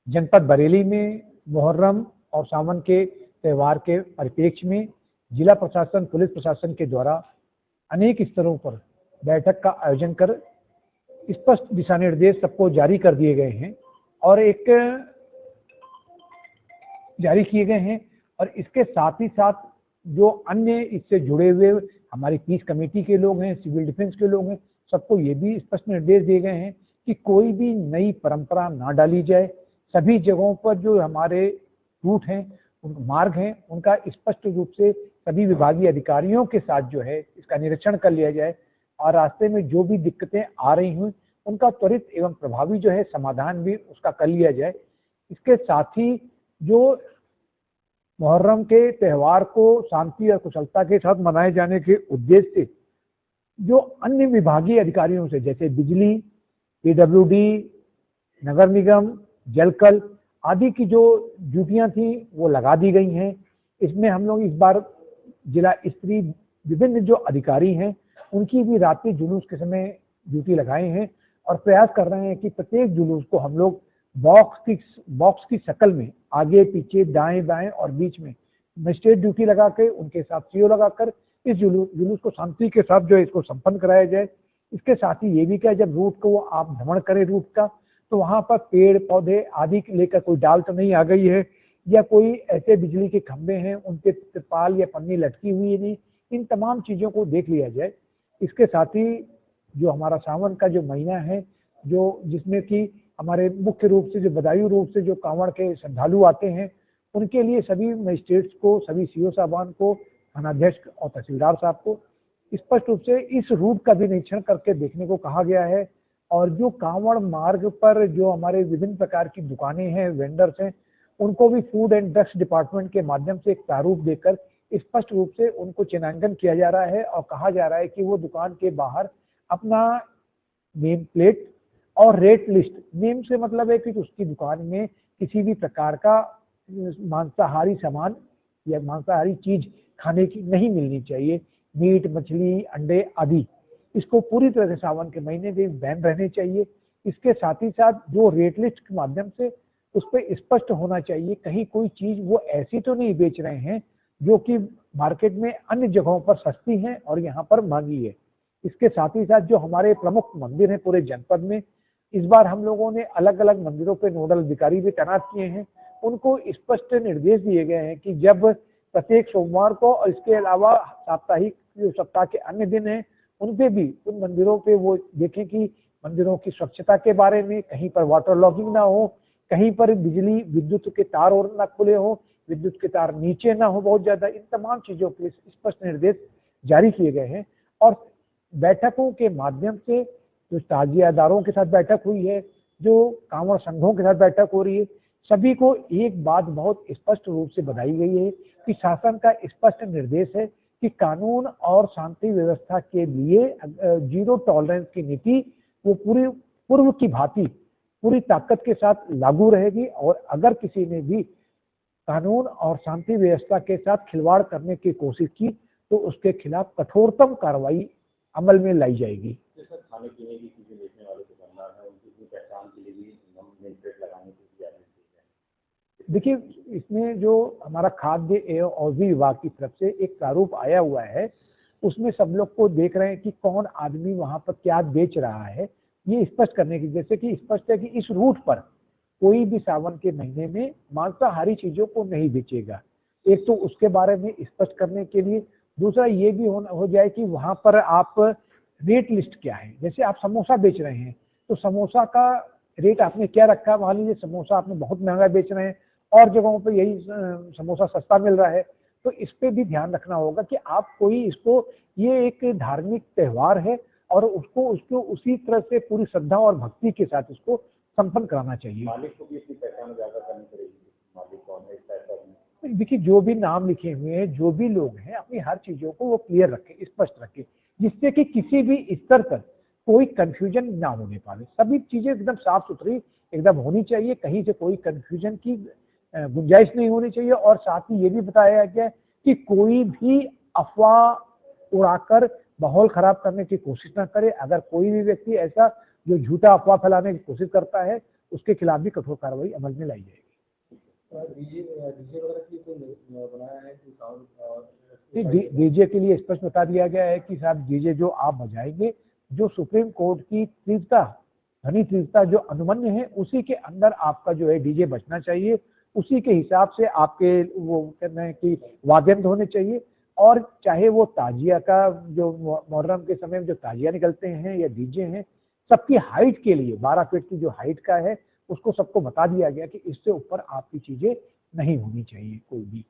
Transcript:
जनपद बरेली में मुहर्रम और सावन के त्यौहार के परिप्रेक्ष्य में जिला प्रशासन, पुलिस प्रशासन के द्वारा अनेक स्तरों पर बैठक का आयोजन कर स्पष्ट दिशा निर्देश सबको जारी कर दिए गए हैं और इसके साथ ही साथ जो अन्य इससे जुड़े हुए हमारी पीस कमेटी के लोग हैं, सिविल डिफेंस के लोग हैं, सबको ये भी स्पष्ट निर्देश दिए गए हैं कि कोई भी नई परंपरा ना डाली जाए। सभी जगहों पर जो हमारे रूट हैं, मार्ग हैं, उनका स्पष्ट रूप से सभी विभागीय अधिकारियों के साथ जो है इसका निरीक्षण कर लिया जाए और रास्ते में जो भी दिक्कतें आ रही हुई उनका त्वरित एवं प्रभावी जो है समाधान भी उसका कर लिया जाए। इसके साथ ही जो मुहर्रम के त्यौहार को शांति और कुशलता के साथ मनाए जाने के उद्देश्य से जो अन्य विभागीय अधिकारियों से, जैसे बिजली, पीडब्ल्यूडी, नगर निगम, जलकल आदि की जो ड्यूटियां थी वो लगा दी गई हैं। इसमें हम लोग इस बार जिला स्तरीय विभिन्न जो अधिकारी हैं उनकी भी रात्रि जुलूस के समय ड्यूटी लगाए हैं और प्रयास कर रहे हैं कि प्रत्येक जुलूस को हम लोग बॉक्स की शक्ल में आगे पीछे दाएं बाएं और बीच में मजिस्ट्रेट ड्यूटी लगा के उनके साथ सीओ लगाकर इस जुलूस को शांति के साथ जो है इसको संपन्न कराया जाए। इसके साथ ही ये भी क्या, जब रूट को आप भ्रमण करें रूट का, तो वहां पर पेड़ पौधे आदि लेकर कोई डाल तो नहीं आ गई है या कोई ऐसे बिजली के खंभे हैं उन पे तिरपाल या पन्नी लटकी हुई है नहीं, इन तमाम चीजों को देख लिया जाए। इसके साथ ही जो हमारा सावन का जो महीना है, जो जिसमें कि हमारे मुख्य रूप से जो बदायूं रूप से जो कांवड़ के श्रद्धालु आते हैं उनके लिए सभी मजिस्ट्रेट्स को, सभी सीओ साहबान को, थानाध्यक्ष और तहसीलदार साहब को स्पष्ट रूप से इस रूट का भी निरीक्षण करके देखने को कहा गया है। और जो कांवड़ मार्ग पर जो हमारे विभिन्न प्रकार की दुकानें हैं, वेंडर्स हैं, उनको भी फूड एंड ड्रग्स डिपार्टमेंट के माध्यम से एक प्रारूप देकर स्पष्ट रूप से उनको चिन्हांकन किया जा रहा है और कहा जा रहा है कि वो दुकान के बाहर अपना नेम प्लेट और रेट लिस्ट, नेम से मतलब है कि उसकी दुकान में किसी भी प्रकार का मांसाहारी सामान या मांसाहारी चीज खाने की नहीं मिलनी चाहिए। मीट, मछली, अंडे आदि इसको पूरी तरह से सावन के महीने में बैन रहने चाहिए। इसके साथ ही साथ जो रेट लिस्ट के माध्यम से उस पर स्पष्ट होना चाहिए कहीं कोई चीज वो ऐसी तो नहीं बेच रहे हैं जो कि मार्केट में अन्य जगहों पर सस्ती है और यहाँ पर महंगी है। इसके साथ ही साथ जो हमारे प्रमुख मंदिर हैं पूरे जनपद में, इस बार हम लोगों ने अलग अलग मंदिरों पे नोडल अधिकारी भी तैनात किए हैं। उनको स्पष्ट निर्देश दिए गए हैं कि जब प्रत्येक सोमवार को और इसके अलावा साप्ताहिक जो सप्ताह के अन्य दिन हैं उन पे भी उन मंदिरों पे वो देखें कि मंदिरों की स्वच्छता के बारे में कहीं पर वाटर लॉगिंग ना हो, कहीं पर बिजली विद्युत के तार और ना खुले हो, विद्युत के तार नीचे ना हो बहुत ज्यादा, इन तमाम चीजों के स्पष्ट निर्देश जारी किए गए हैं। और बैठकों के माध्यम से जो ताजियादारों के साथ बैठक हुई है, जो कांवड़ संघों के साथ बैठक हो रही है, सभी को एक बात बहुत स्पष्ट रूप से बताई गई है कि शासन का स्पष्ट निर्देश है कि कानून और शांति व्यवस्था के लिए जीरो टॉलरेंस की नीति वो पूरी पूर्व की भांति पूरी ताकत के साथ लागू रहेगी और अगर किसी ने भी कानून और शांति व्यवस्था के साथ खिलवाड़ करने की कोशिश की तो उसके खिलाफ कठोरतम कार्रवाई अमल में लाई जाएगी। खाने पीने की चीजें बेचने वालों को बनना है, उनकी पहचान के लिए भी नेम प्लेट लगाने की देखिए, इसमें जो हमारा खाद्य एवं औषधि विभाग की तरफ से एक प्रारूप आया हुआ है, उसमें सब लोग को देख रहे हैं कि कौन आदमी वहां पर क्या बेच रहा है, ये स्पष्ट करने की, जैसे कि स्पष्ट है कि इस रूट पर कोई भी सावन के महीने में मांसाहारी चीजों को नहीं बेचेगा। एक तो उसके बारे में स्पष्ट करने के लिए, दूसरा ये भी हो जाए कि वहां पर आप रेट लिस्ट क्या है। जैसे आप समोसा बेच रहे हैं तो समोसा का रेट आपने क्या रखा, मान लीजिए समोसा आपने बहुत महंगा बेच रहे हैं और जगहों पे यही समोसा सस्ता मिल रहा है, तो इस पे भी ध्यान रखना होगा कि आप कोई इसको, ये एक धार्मिक त्योहार है और उसको उसी तरह से पूरी श्रद्धा और भक्ति के साथ इसको संपन्न कराना चाहिए। मालिक को भी अपनी पहचान ज्यादा करनी पड़ेगी, मालिक कौन है, पैसा। देखिए, जो भी नाम लिखे हुए हैं, जो भी लोग हैं, अपनी हर चीजों को वो क्लियर रखें, स्पष्ट रखें, जिससे कि किसी भी स्तर पर कोई कंफ्यूजन ना होने पाए। सभी चीजें एकदम साफ सुथरी एकदम होनी चाहिए, कहीं से कोई कंफ्यूजन की गुंजाइश नहीं होनी चाहिए। और साथ ही ये भी बताया गया कि कोई भी अफवाह उड़ाकर माहौल खराब करने की कोशिश ना करे। अगर कोई भी व्यक्ति ऐसा जो झूठा अफवाह फैलाने की कोशिश करता है उसके खिलाफ भी कठोर कार्रवाई अमल में लाई जाएगी। डीजे के लिए स्पष्ट बता दिया गया है कि साहब डीजे जो आप बजाएंगे, जो सुप्रीम कोर्ट की तीव्रता, ध्वनि तीव्रता जो अनुमन्य है, उसी के अंदर आपका जो है डीजे बजना चाहिए, उसी के हिसाब से आपके वो कहते हैं कि वाद्ययंत्र होने चाहिए। और चाहे वो ताजिया का जो मुहर्रम के समय में जो ताजिया निकलते हैं या डीजे हैं, सबकी हाइट के लिए 12 फीट की जो हाइट का है उसको सबको बता दिया गया कि इससे ऊपर आपकी चीजें नहीं होनी चाहिए कोई भी।